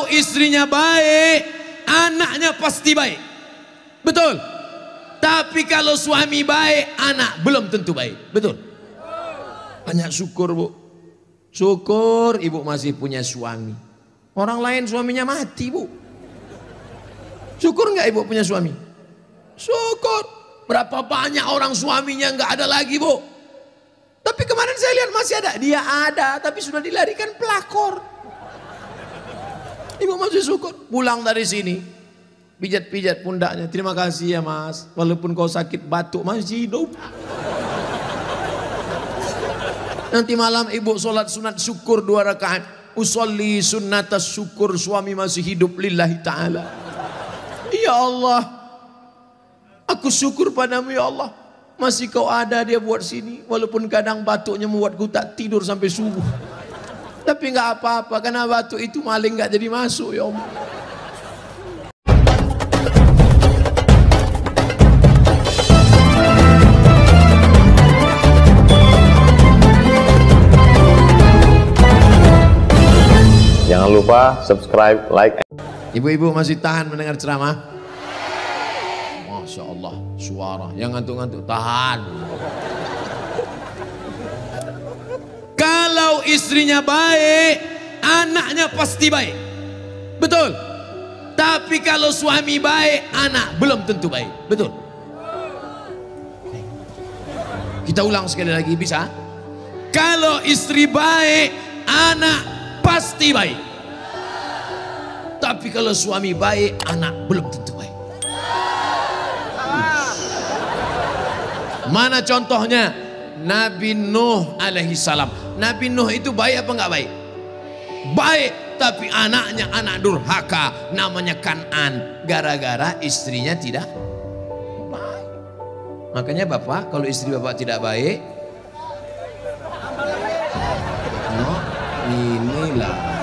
Kalau istrinya baik, anaknya pasti baik. Betul. Tapi kalau suami baik, anak belum tentu baik. Betul. Banyak syukur, Bu. Syukur ibu masih punya suami. Orang lain suaminya mati, Bu. Syukur nggak ibu punya suami? Syukur. Berapa banyak orang suaminya nggak ada lagi, Bu. Tapi kemarin saya lihat masih ada. Dia ada, tapi sudah dilarikan pelakor. Ibu masih syukur. Pulang dari sini, pijat-pijat pundaknya. Terima kasih ya Mas. Walaupun kau sakit batuk masih hidup. Nanti malam ibu sholat sunat syukur 2 rakaat. Usolli sunnatas syukur, suami masih hidup lillahi ta'ala. Ya Allah, aku syukur padamu ya Allah. Masih kau ada dia buat sini. Walaupun kadang batuknya membuatku tak tidur sampai subuh. Tapi nggak apa-apa, karena batuk itu maling nggak jadi masuk ya Allah. Jangan lupa subscribe, like. Ibu-ibu masih tahan mendengar ceramah? Masya Allah, suara yang ngantuk-ngantuk tahan. Kalau istrinya baik, anaknya pasti baik. Betul. Tapi kalau suami baik, anak belum tentu baik. Betul. Kita ulang sekali lagi, bisa? Kalau istri baik, anak pasti baik. Tapi kalau suami baik, anak belum tentu baik. Mana contohnya? Nabi Nuh alaihi salam. Nabi Nuh itu baik apa enggak baik? Baik, tapi anaknya anak durhaka, namanya Kan'an, gara-gara istrinya tidak baik. Makanya Bapak, kalau istri Bapak tidak baik, no, inilah.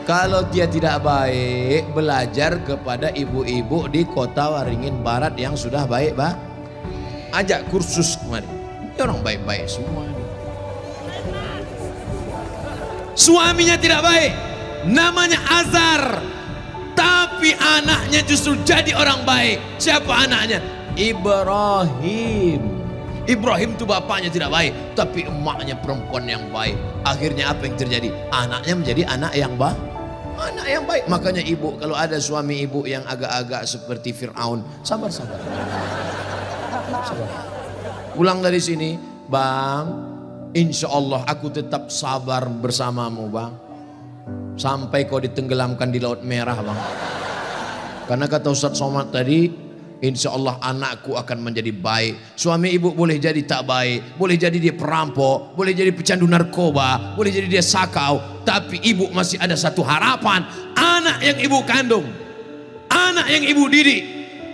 Kalau dia tidak baik, belajar kepada ibu-ibu di kota Waringin Barat yang sudah baik, Pak. Ajak kursus kemarin. Ini orang baik-baik semua. Suaminya tidak baik, namanya Azar, tapi anaknya justru jadi orang baik. Siapa anaknya? Ibrahim. Ibrahim itu bapaknya tidak baik, tapi emaknya perempuan yang baik. Akhirnya apa yang terjadi? Anaknya menjadi anak yang baik. Anak yang baik. Makanya ibu, kalau ada suami ibu yang agak-agak seperti Fir'aun, sabar-sabar. Pulang dari sini, Bang, insya Allah aku tetap sabar bersamamu, Bang, sampai kau ditenggelamkan di Laut Merah, Bang. Karena kata Ustaz Somad tadi, insya Allah anakku akan menjadi baik. Suami ibu boleh jadi tak baik, boleh jadi dia perampok, boleh jadi pecandu narkoba, boleh jadi dia sakau, tapi ibu masih ada satu harapan. Anak yang ibu kandung, anak yang ibu didik,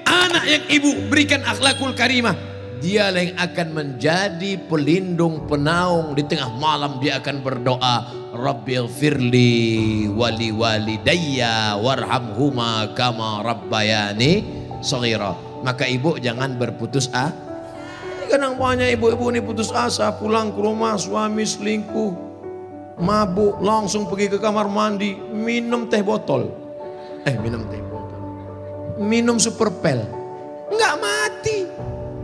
anak yang ibu berikan akhlakul karimah, dialah yang akan menjadi pelindung penaung. Di tengah malam dia akan berdoa, Rabbighfirli wali walidayya warhamhuma kama rabbayani shaghira. Maka ibu jangan berputus asa. Kadang banyak ibu-ibu ini putus asa, pulang ke rumah suami selingkuh, mabuk, langsung pergi ke kamar mandi, minum teh botol. Minum super pel. Enggak mati.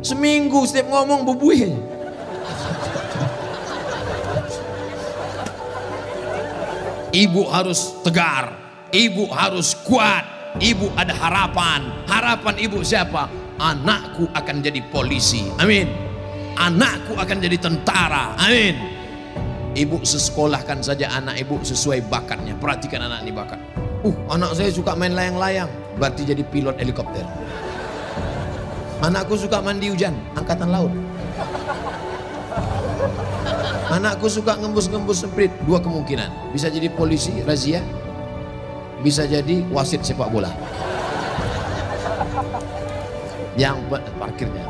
Seminggu setiap ngomong bubuih. Ibu harus tegar, ibu harus kuat, ibu ada harapan. Harapan ibu siapa? Anakku akan jadi polisi, amin. Anakku akan jadi tentara, amin. Ibu sekolahkan saja anak ibu sesuai bakatnya. Perhatikan anak ini bakat. Anak saya suka main layang-layang, berarti jadi pilot helikopter. Anakku suka mandi hujan, angkatan laut. Anakku suka ngembus-ngembus semprit, 2 kemungkinan. Bisa jadi polisi, razia. Bisa jadi wasit sepak bola. Yang parkirnya.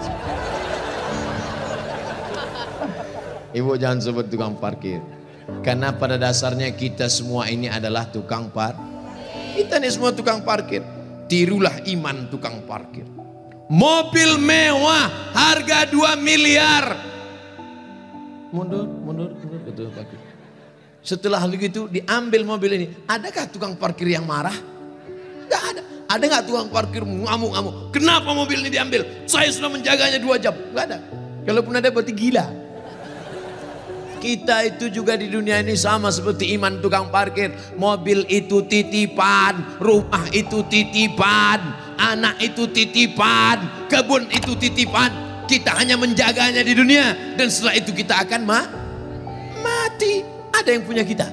Ibu jangan sebut tukang parkir. Karena pada dasarnya kita semua ini adalah tukang parkir. Kita ini semua tukang parkir. Tirulah iman tukang parkir. Mobil mewah harga 2 miliar. Mundur, betul parkir. Setelah begitu diambil mobil ini. Adakah tukang parkir yang marah? Gak ada. Ada nggak tukang parkir ngamuk-ngamuk? Kenapa mobil ini diambil? Saya sudah menjaganya 2 jam. Gak ada. Kalaupun ada berarti gila. Kita itu juga di dunia ini sama seperti iman tukang parkir. Mobil itu titipan, rumah itu titipan, anak itu titipan, kebun itu titipan. Kita hanya menjaganya di dunia dan setelah itu kita akan mati. Ada yang punya kita?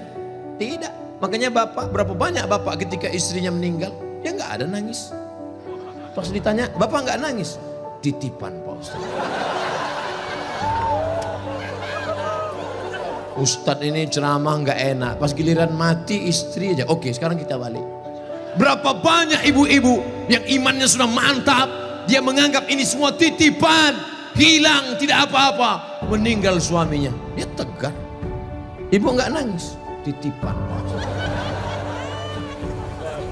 Tidak. Makanya berapa banyak bapak ketika istrinya meninggal, dia nggak ada nangis. Pas ditanya, bapak nggak nangis? Titipan Pak Ustaz. Ustadz ini ceramah nggak enak. Pas giliran mati istri aja. Oke, sekarang kita balik. Berapa banyak ibu-ibu yang imannya sudah mantap, dia menganggap ini semua titipan, hilang tidak apa-apa. Meninggal suaminya, dia tegar. Ibu nggak nangis, titipan.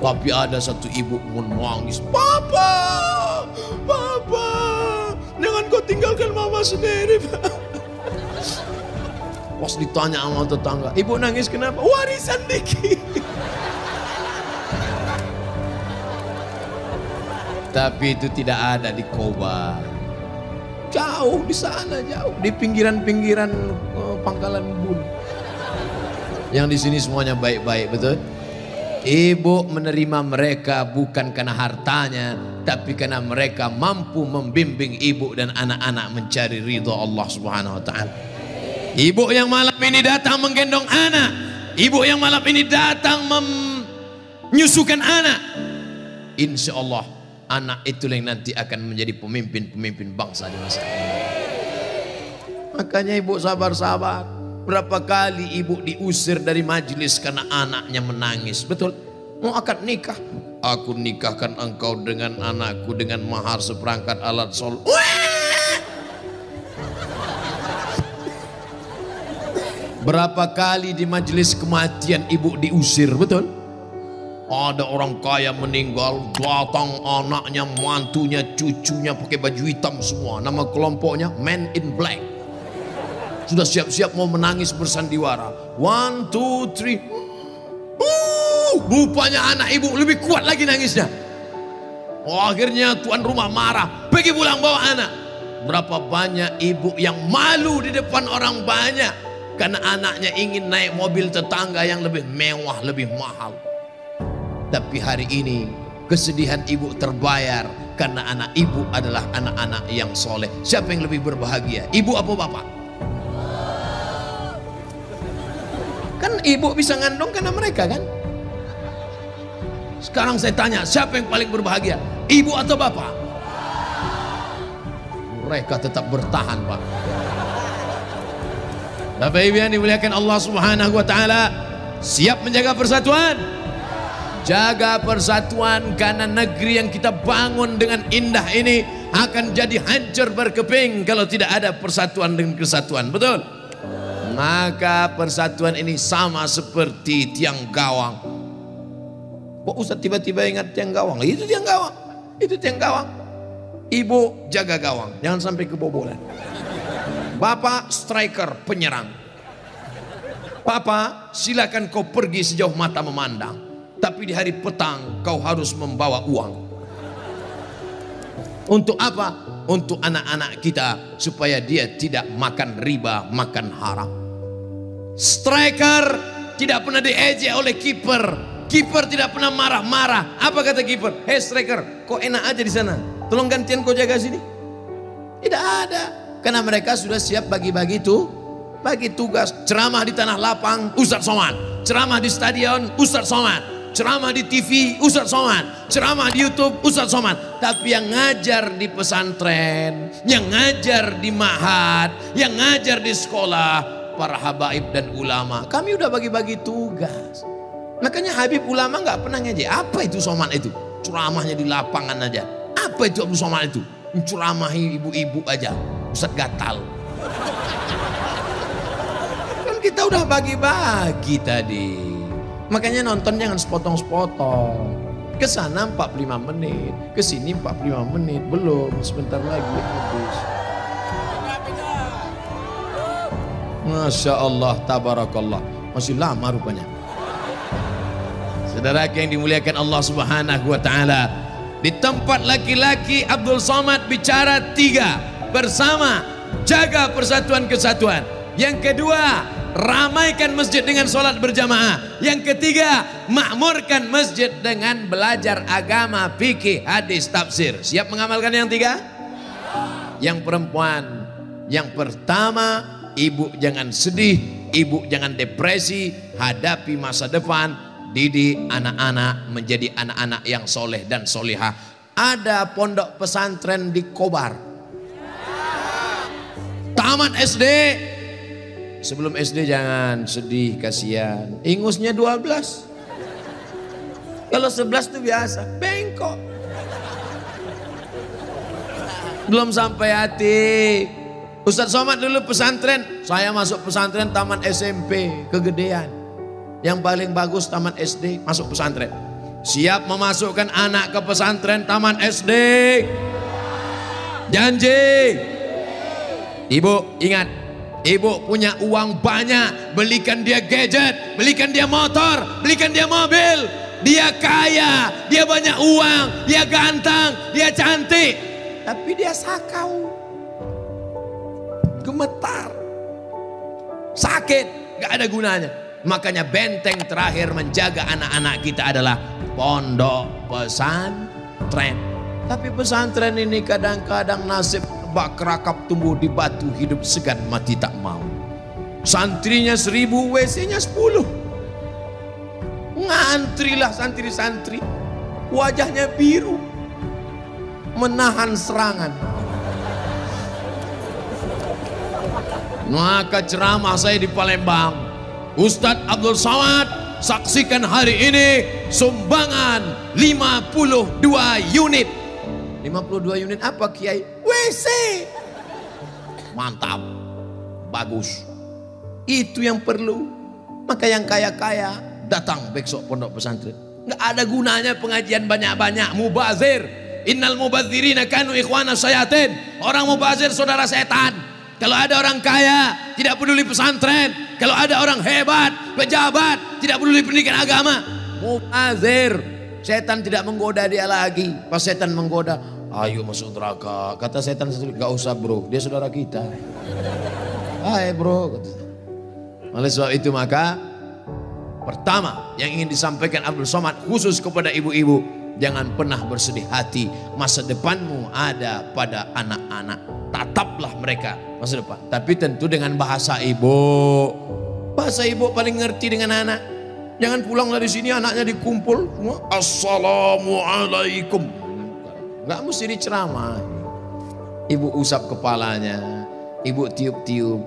Tapi ada satu ibu menangis, Papa, Papa, jangan kau tinggalkan mama sendiri. Pas ditanya sama tetangga, ibu nangis kenapa? Warisan dikit. Tapi itu tidak ada di Kobar. Jauh di sana, jauh di pinggiran-pinggiran Pangkalan Bun. Yang di sini semuanya baik-baik, betul? Ibu menerima mereka bukan karena hartanya, tapi karena mereka mampu membimbing ibu dan anak-anak mencari ridha Allah Subhanahu wa taala. Ibu yang malam ini datang menggendong anak, ibu yang malam ini datang menyusukan anak, insya Allah anak itu yang nanti akan menjadi pemimpin-pemimpin bangsa di masa ini. Makanya ibu sabar-sabar. Berapa kali ibu diusir dari majelis karena anaknya menangis. Betul? Mau akad nikah, aku nikahkan engkau dengan anakku dengan mahar seperangkat alat sol. Berapa kali di majelis kematian ibu diusir, betul? Ada orang kaya meninggal, datang anaknya, mantunya, cucunya pakai baju hitam semua. Nama kelompoknya Men in Black. Sudah siap-siap mau menangis bersandiwara. 1, 2, 3. Rupanya anak ibu lebih kuat lagi nangisnya. Akhirnya tuan rumah marah, pergi pulang bawa anak. Berapa banyak ibu yang malu di depan orang banyak karena anaknya ingin naik mobil tetangga yang lebih mewah, lebih mahal. Tapi hari ini kesedihan ibu terbayar karena anak ibu adalah anak-anak yang soleh. Siapa yang lebih berbahagia? Ibu apa bapak? Kan ibu bisa ngandung karena mereka kan? Sekarang saya tanya, siapa yang paling berbahagia? Ibu atau bapak? Mereka tetap bertahan, Pak. Bapak Ibu yang dimuliakan Allah Subhanahu wa taala, siap menjaga persatuan? Jaga persatuan karena negeri yang kita bangun dengan indah ini akan jadi hancur berkeping kalau tidak ada persatuan dan kesatuan. Betul? Maka persatuan ini sama seperti tiang gawang. Kok Ustaz tiba-tiba ingat tiang gawang? Itu tiang gawang. Itu tiang gawang. Ibu jaga gawang, jangan sampai kebobolan. Bapak striker, penyerang. Papa, silakan kau pergi sejauh mata memandang, tapi di hari petang kau harus membawa uang. Untuk apa? Untuk anak-anak kita supaya dia tidak makan riba, makan haram. Striker tidak pernah diejek oleh kiper. Kiper tidak pernah marah-marah. Apa kata kiper? Hei striker, kok enak aja di sana? Tolong gantian kau jaga sini. Tidak ada. Karena mereka sudah siap bagi-bagi itu, bagi tugas. Ceramah di tanah lapang, Ustadz Somad. Ceramah di stadion, Ustadz Somad. Ceramah di TV, Ustadz Somad. Ceramah di YouTube, Ustadz Somad. Tapi yang ngajar di pesantren, yang ngajar di ma'had, yang ngajar di sekolah, para habaib dan ulama, kami udah bagi-bagi tugas. Makanya Habib ulama nggak pernah ngejek. Apa itu Somad itu? Ceramahnya di lapangan aja. Apa itu Abdul Somad itu? Menceramahi ibu-ibu aja. Ustadz gatal. Kan kita udah bagi-bagi tadi. Makanya nonton jangan sepotong-sepotong. Kesana 45 menit, kesini 45 menit, belum, sebentar lagi habis. Masya Allah, tabarakallah. Masih lama rupanya. Saudara yang dimuliakan Allah Subhanahu wa taala, di tempat laki-laki Abdul Somad bicara 3, bersama, jaga persatuan kesatuan. Yang kedua, ramaikan masjid dengan sholat berjamaah. Yang ketiga, makmurkan masjid dengan belajar agama, fikih, hadis, tafsir. Siap mengamalkan yang 3? Yang perempuan, yang pertama, ibu jangan sedih, ibu jangan depresi, hadapi masa depan, didik anak-anak menjadi anak-anak yang soleh dan solihah. Ada pondok pesantren di Kobar, tamat SD. Sebelum SD jangan sedih, kasihan. Ingusnya 12. Kalau 11 itu biasa, bengkok. Belum sampai hati. Ustadz Somad dulu pesantren, saya masuk pesantren taman SMP, kegedean. Yang paling bagus taman SD, masuk pesantren. Siap memasukkan anak ke pesantren taman SD? Janji? Ibu ingat, ibu punya uang banyak, belikan dia gadget, belikan dia motor, belikan dia mobil. Dia kaya, dia banyak uang, dia ganteng, dia cantik, tapi dia sakau, gemetar, sakit, gak ada gunanya. Makanya benteng terakhir menjaga anak-anak kita adalah pondok pesantren. Tapi pesantren ini kadang-kadang nasib bak rakap tumbuh di batu, hidup segan mati tak mau. Santrinya 1000, WC-nya 10. Ngantrilah santri-santri, wajahnya biru, menahan serangan. Maka ceramah saya di Palembang, Ustadz Abdul Somad, saksikan hari ini sumbangan 52 unit. 52 unit apa Kiai? WC. Mantap, bagus. Itu yang perlu. Maka yang kaya-kaya datang besok pondok pesantren. Nggak ada gunanya pengajian banyak-banyak, mubazir. Innal mubazirina kanu ikhwana syayatin. Orang mubazir saudara setan. Kalau ada orang kaya tidak peduli pesantren, kalau ada orang hebat, pejabat tidak peduli pendidikan agama, mubazir. Setan tidak menggoda dia lagi. Pas setan menggoda, ayo masuk neraka. Kata setan, gak usah bro, dia saudara kita. Hai bro. Oleh sebab itu maka pertama yang ingin disampaikan Abdul Somad khusus kepada ibu-ibu, jangan pernah bersedih hati. Masa depanmu ada pada anak-anak. Tataplah mereka masa depan. Tapi tentu dengan bahasa ibu. Bahasa ibu paling ngerti dengan anak. Jangan pulang dari sini anaknya dikumpul, Assalamualaikum. Gak mesti diceramah. Ibu usap kepalanya, ibu tiup-tiup.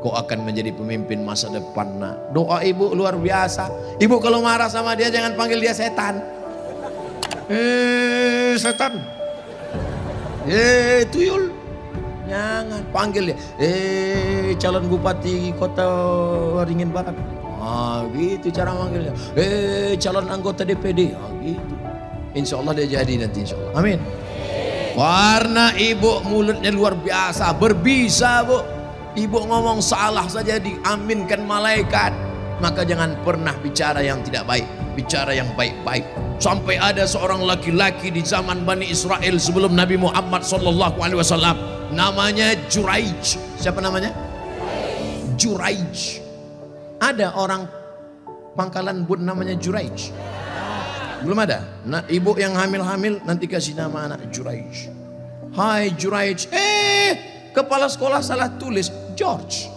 Kau akan menjadi pemimpin masa depan nak. Doa ibu luar biasa. Ibu kalau marah sama dia jangan panggil dia setan. Setan. Tuyul. Jangan panggil dia. Calon bupati kota Waringin Barat. Gitu cara manggilnya. Calon anggota DPD. Gitu. Insya Allah dia jadi nanti insya Allah. Amin. Karena ibu mulutnya luar biasa, berbisa bu. Ibu ngomong salah saja diaminkan malaikat. Maka jangan pernah bicara yang tidak baik, bicara yang baik-baik. Sampai ada seorang laki-laki di zaman Bani Israel sebelum Nabi Muhammad SAW, namanya Juraij. Siapa namanya? Juraij. Ada orang Pangkalan Bun namanya Juraij? Belum ada. Nah, ibu yang hamil-hamil nanti kasih nama anak Juraij. Hai Juraij. Kepala sekolah salah tulis George.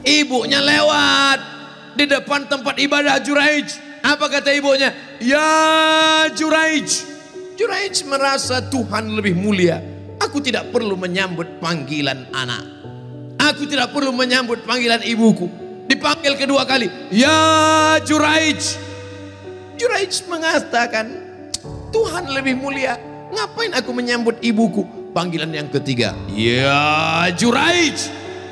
Ibunya lewat di depan tempat ibadah Juraij. Apa kata ibunya? Ya Juraij. Juraij merasa Tuhan lebih mulia. Aku tidak perlu menyambut panggilan anak. Aku tidak perlu menyambut panggilan ibuku. Dipanggil kedua kali. Ya Juraij. Juraij mengatakan, Tuhan lebih mulia. Ngapain aku menyambut ibuku? Panggilan yang ketiga. Ya Juraij.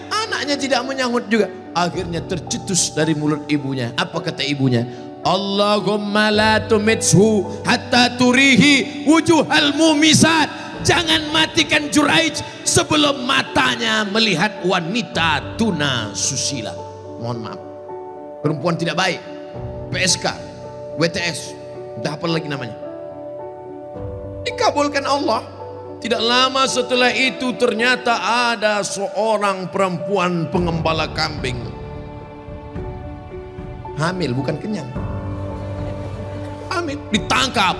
Anaknya tidak menyambut juga. Akhirnya tercetus dari mulut ibunya. Apa kata ibunya? Allahumma la tumithu hatta turihi wujuhal mumisat. jangan matikan Juraij sebelum matanya melihat wanita tuna susila. Mohon maaf, perempuan tidak baik, PSK, WTS, entah apa lagi namanya. Dikabulkan Allah. Tidak lama setelah itu ternyata ada seorang perempuan pengembala kambing. Hamil, bukan kenyang. Hamil, ditangkap,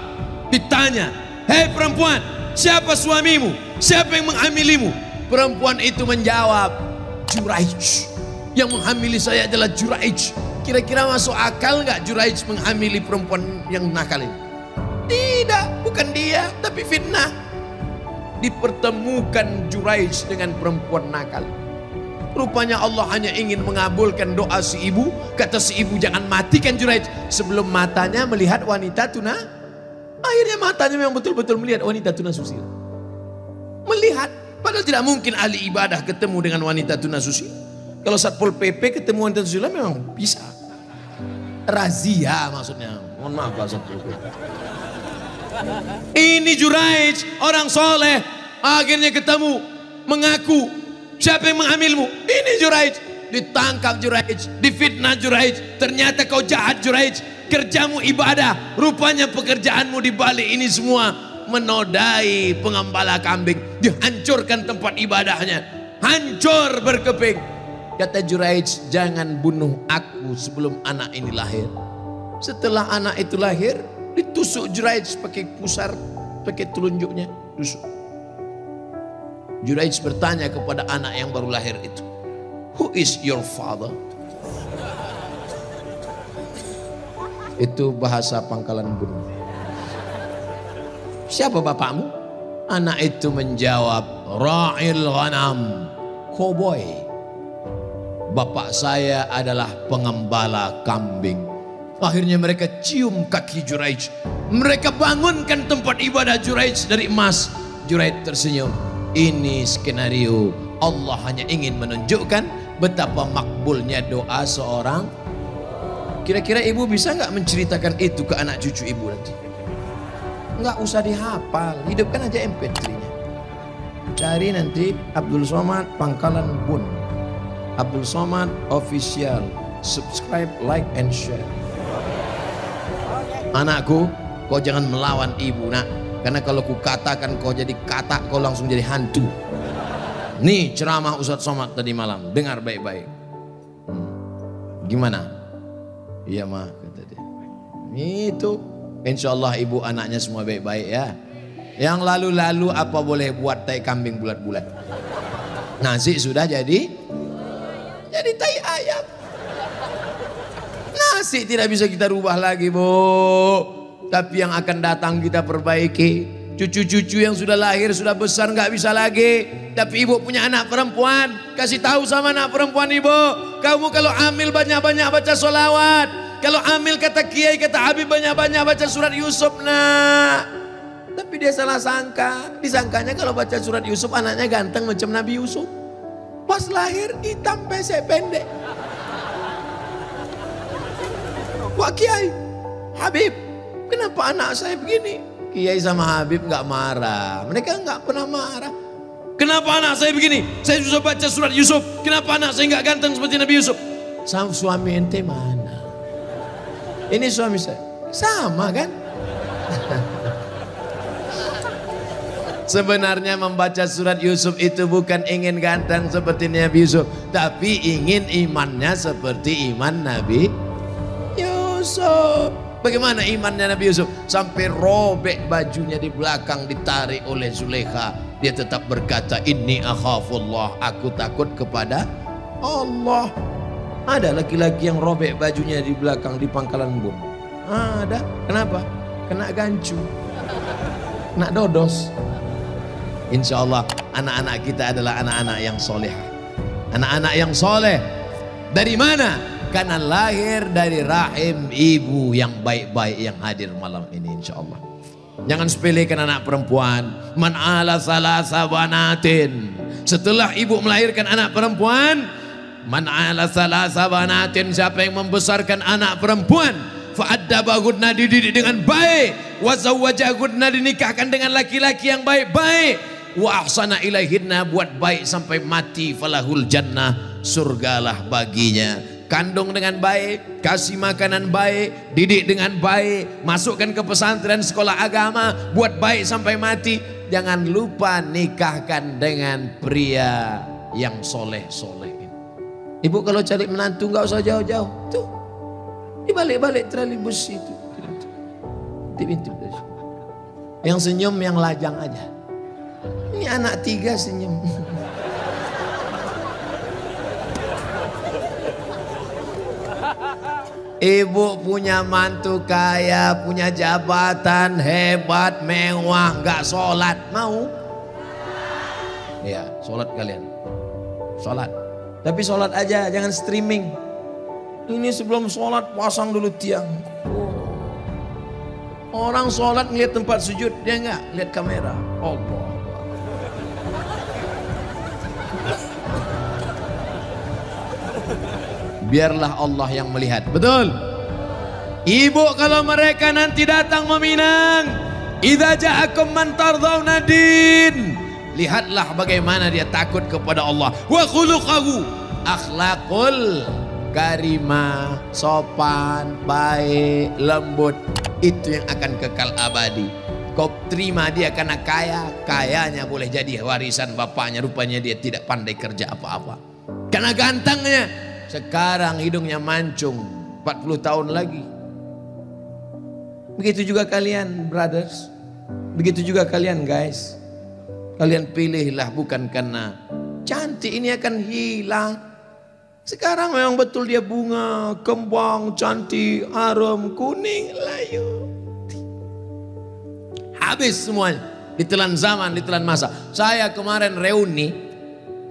ditanya, "Hei perempuan, siapa suamimu? Siapa yang menghamilimu?" Perempuan itu menjawab, "Juraij. Yang menghamili saya adalah Juraij." Kira-kira masuk akal nggak Juraij menghamili perempuan yang nakal ini? Tidak, bukan dia, tapi fitnah. Dipertemukan Juraij dengan perempuan nakal. Rupanya Allah hanya ingin mengabulkan doa si ibu. Kata si ibu, jangan matikan Juraij sebelum matanya melihat wanita tuna. Akhirnya matanya memang betul-betul melihat wanita tuna susila. Melihat, padahal tidak mungkin ahli ibadah ketemu dengan wanita tuna susila. Kalau Satpol PP ketemu wanita susila memang bisa. Razia maksudnya. Mohon maaf Pak Satpol PP. Ini Juraij, orang soleh, akhirnya ketemu, mengaku, siapa yang menghamilmu? Ini Juraij. Ditangkap Juraij, difitnah Juraij. Ternyata kau jahat Juraij, kerjamu ibadah, rupanya pekerjaanmu di balik ini semua menodai pengembala kambing. Dihancurkan tempat ibadahnya, hancur berkeping. Kata Juraij, jangan bunuh aku sebelum anak ini lahir. Setelah anak itu lahir, ditusuk Juraij pakai pusar, pakai telunjuknya, tusuk. Juraij bertanya kepada anak yang baru lahir itu, "Who is your father?" Itu bahasa Pangkalan Bun. Siapa bapakmu? Anak itu menjawab, "Ra'il ghanam, koboi. Bapak saya adalah pengembala kambing." Akhirnya mereka cium kaki Juraij. Mereka bangunkan tempat ibadah Juraij dari emas. Juraij tersenyum. Ini skenario. Allah hanya ingin menunjukkan betapa makbulnya doa seorang. Kira-kira ibu bisa nggak menceritakan itu ke anak cucu ibu nanti? Nggak usah dihafal, hidupkan aja MP3-nya. Cari nanti Abdul Somad Pangkalan Bun, Abdul Somad Official. Subscribe, like, and share. Anakku, kau jangan melawan ibu nak, karena kalau ku katakan kau jadi katak, kau langsung jadi hantu. Nih ceramah Ustadz Somad tadi malam, dengar baik-baik. Gimana? Iya mah, kata dia. Itu, insya Allah ibu anaknya semua baik-baik ya. Yang lalu-lalu apa boleh buat tai kambing bulat-bulat. Nasi sudah jadi tai ayam. Nasi tidak bisa kita rubah lagi bu, tapi yang akan datang kita perbaiki. Cucu-cucu yang sudah lahir sudah besar nggak bisa lagi, tapi ibu punya anak perempuan, kasih tahu sama anak perempuan ibu, kamu kalau hamil banyak-banyak baca sholawat, kalau hamil kata kiai kata Habib banyak-banyak baca surat Yusuf nak. Tapi dia salah sangka, disangkanya kalau baca surat Yusuf anaknya ganteng macam Nabi Yusuf, pas lahir hitam pesek pendek. Wah Kiai, Habib, kenapa anak saya begini? Kiai sama Habib nggak marah, mereka nggak pernah marah. Kenapa anak saya begini? Saya susah baca surat Yusuf. Kenapa anak saya nggak ganteng seperti Nabi Yusuf? Sama suami ente mana? Ini suami saya, sama kan? Sebenarnya membaca surat Yusuf itu bukan ingin ganteng seperti Nabi Yusuf, tapi ingin imannya seperti iman Nabi Yusuf. Bagaimana imannya Nabi Yusuf? Sampai robek bajunya di belakang ditarik oleh Zulaikha. Dia tetap berkata, inni akhafullah, aku takut kepada Allah. Ada laki-laki yang robek bajunya di belakang di Pangkalan Bun. Ada. Kenapa? Kena gancu, kena dodos. Insya Allah anak-anak kita adalah anak-anak yang soleh. Anak-anak yang soleh. Dari mana? Karena lahir dari rahim ibu yang baik-baik yang hadir malam ini insya Allah. Jangan sepelekan anak perempuan. Man ala salasa banatin. Setelah ibu melahirkan anak perempuan, man ala salasa banatin, siapa yang membesarkan anak perempuan, fa'addabahunna dididik dengan baik, wa zawwajahunna dinikahkan dengan laki-laki yang baik-baik, wa ahsana ilaihinna buat baik sampai mati, falahul jannah surgalah baginya. Kandung dengan baik, kasih makanan baik, didik dengan baik, masukkan ke pesantren sekolah agama, buat baik sampai mati. Jangan lupa nikahkan dengan pria yang soleh-soleh. Ibu kalau cari menantu nggak usah jauh-jauh, tuh di balik-balik trolleybus itu, di pintu. Yang senyum yang lajang aja. Ini anak 3 senyum. Ibu punya mantu kaya, punya jabatan hebat, mewah, nggak sholat, mau? Ya, sholat kalian, sholat. Tapi sholat aja, jangan streaming. Ini sebelum sholat pasang dulu tiang. Orang sholat ngeliat tempat sujud, dia nggak lihat kamera. Allah. Biarlah Allah yang melihat. Betul. Ibu kalau mereka nanti datang meminang, idza ja'akum man tardawna din, lihatlah bagaimana dia takut kepada Allah. Wa khuluquhu, akhlakul karimah, sopan, baik, lembut. Itu yang akan kekal abadi. Kau terima dia karena kaya, kayanya boleh jadi warisan bapaknya, rupanya dia tidak pandai kerja apa-apa. Karena gantengnya, sekarang hidungnya mancung, 40 tahun lagi. Begitu juga kalian brothers, begitu juga kalian guys. Kalian pilihlah bukan karena cantik, ini akan hilang. Sekarang memang betul dia bunga, kembang, cantik, harum, kuning, layu. Habis semuanya, ditelan zaman, ditelan masa. Saya kemarin reuni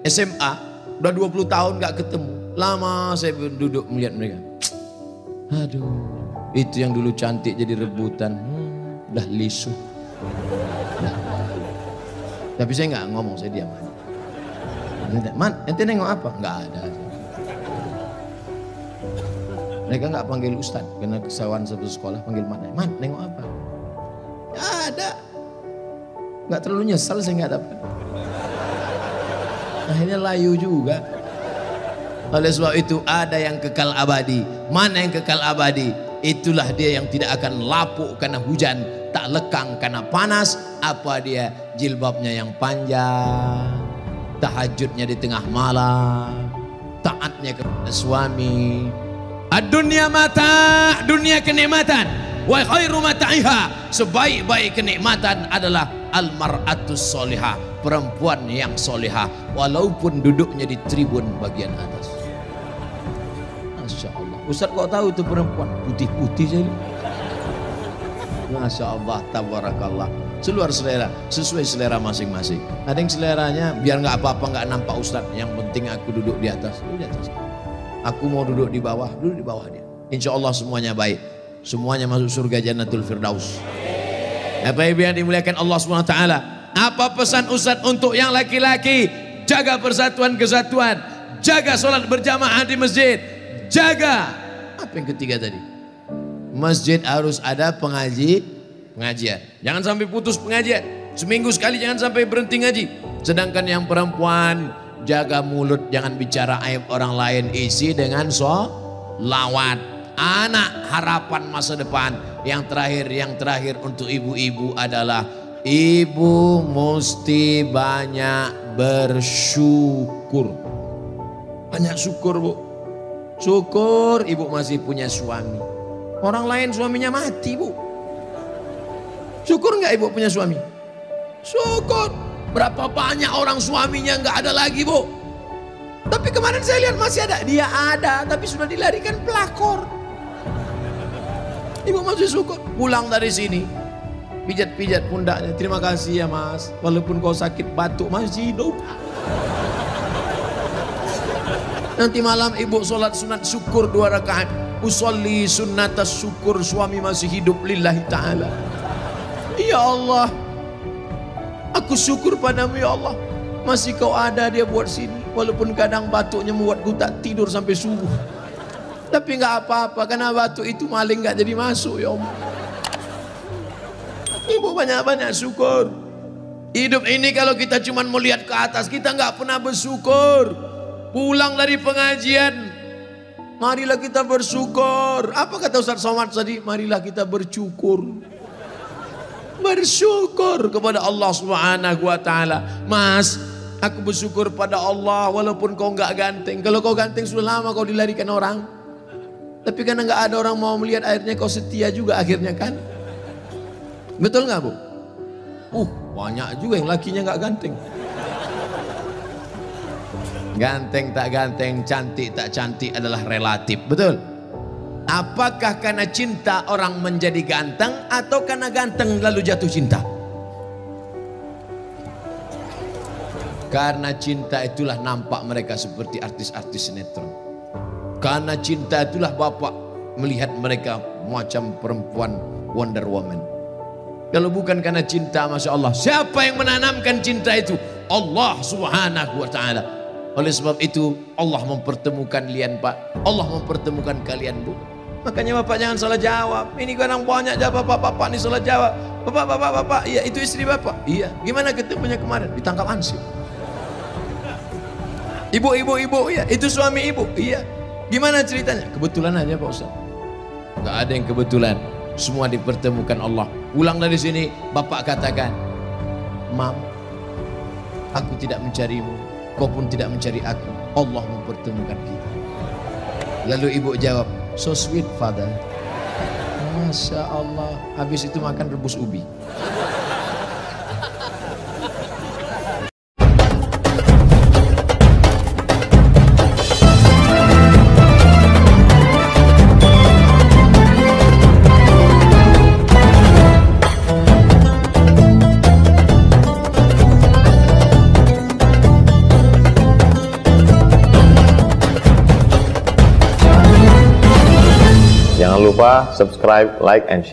SMA, udah 20 tahun gak ketemu. Lama saya duduk melihat mereka. Aduh, itu yang dulu cantik jadi rebutan, udah lisu. Tapi saya nggak ngomong, saya diam aja. Man, ente nengok apa? Nggak ada. Mereka nggak panggil ustad, karena kesalahan satu sekolah panggil man. Man, nengok apa? Nggak ada. Nggak terlalu nyesal saya nggak dapat. Akhirnya layu juga. Oleh sebab itu ada yang kekal abadi. Mana yang kekal abadi? Itulah dia yang tidak akan lapuk karena hujan, tak lekang karena panas. Apa dia? Jilbabnya yang panjang, tahajudnya di tengah malam, taatnya kepada suami. Ad-dunya mata, dunia kenikmatan. Wa khairu mata'iha, sebaik-baik kenikmatan adalah al-mar'atus solihah, perempuan yang solihah, walaupun duduknya di tribun bagian atas. Masya Allah. Ustaz kok tahu itu perempuan? Putih-putih saja. Masya Allah, tabarakallah. Seluar selera, sesuai selera masing-masing. Ada yang seleranya biar nggak apa-apa, nggak nampak Ustaz. Yang penting aku duduk di atas, duduk di atas. Aku mau duduk di bawah, duduk di bawah dia. Insya Allah semuanya baik. Semuanya masuk surga Jannatul Firdaus. Bapak Ibu yang dimuliakan Allah SWT. Apa pesan Ustaz untuk yang laki-laki? Jaga persatuan kesatuan, jaga sholat berjamaah di masjid, jaga apa yang ketiga tadi? Masjid harus ada pengajian. Jangan sampai putus pengajian. Seminggu sekali jangan sampai berhenti ngaji. Sedangkan yang perempuan jaga mulut, jangan bicara aib orang lain, isi dengan sholawat. Anak harapan masa depan. Yang terakhir untuk ibu-ibu adalah ibu mesti banyak bersyukur. Banyak syukur, Bu. Syukur ibu masih punya suami. Orang lain suaminya mati, Bu. Syukur nggak ibu punya suami? Syukur. Berapa banyak orang suaminya nggak ada lagi, Bu. Tapi kemarin saya lihat masih ada. Dia ada, tapi sudah dilarikan pelakor. Ibu masih syukur. Pulang dari sini, pijat-pijat pundaknya. Terima kasih ya Mas. Walaupun kau sakit batuk masih hidup. Nanti malam ibu sholat sunat syukur 2 rakaat. Usolli sunnatas syukur, suami masih hidup lillahi ta'ala. Ya Allah, aku syukur padamu ya Allah. Masih kau ada dia buat sini. Walaupun kadang batuknya membuatku tak tidur sampai subuh. Tapi nggak apa-apa, karena batu itu maling nggak jadi masuk ya Om. Ibu banyak-banyak syukur. Hidup ini kalau kita cuma melihat ke atas, kita nggak pernah bersyukur. Pulang dari pengajian, marilah kita bersyukur. Apa kata Ustaz Somad tadi? Marilah kita bersyukur. Bersyukur kepada Allah Subhanahu wa taala. Mas, aku bersyukur pada Allah walaupun kau nggak ganteng. Kalau kau ganteng sudah lama kau dilarikan orang. Tapi karena nggak ada orang mau melihat, akhirnya kau setia juga akhirnya kan? Betul nggak Bu? Banyak juga yang lakinya nggak ganteng. Ganteng tak ganteng, cantik tak cantik adalah relatif, betul? Apakah karena cinta orang menjadi ganteng atau karena ganteng lalu jatuh cinta? Karena cinta itulah nampak mereka seperti artis-artis sinetron. Karena cinta itulah Bapak melihat mereka macam perempuan Wonder Woman. Kalau bukan karena cinta, Masya Allah, siapa yang menanamkan cinta itu? Allah Subhanahu wa ta'ala. Oleh sebab itu Allah mempertemukan kalian Pak, Allah mempertemukan kalian Bu. Makanya Bapak jangan salah jawab. Ini kadang banyak jawab Bapak ini salah jawab. Bapak, iya itu istri Bapak. Iya, gimana ketemunya kemarin? Ditangkap ansip. Ibu, iya itu suami ibu. Iya, gimana ceritanya? Kebetulan aja Pak Ustaz. Gak ada yang kebetulan, semua dipertemukan Allah. Pulang dari sini Bapak katakan, Mam, aku tidak mencarimu, kau pun tidak mencari aku. Allah mempertemukan kita. Lalu ibu jawab, so sweet father. Masya Allah. Habis itu makan rebus ubi. Jangan lupa subscribe, like, and share.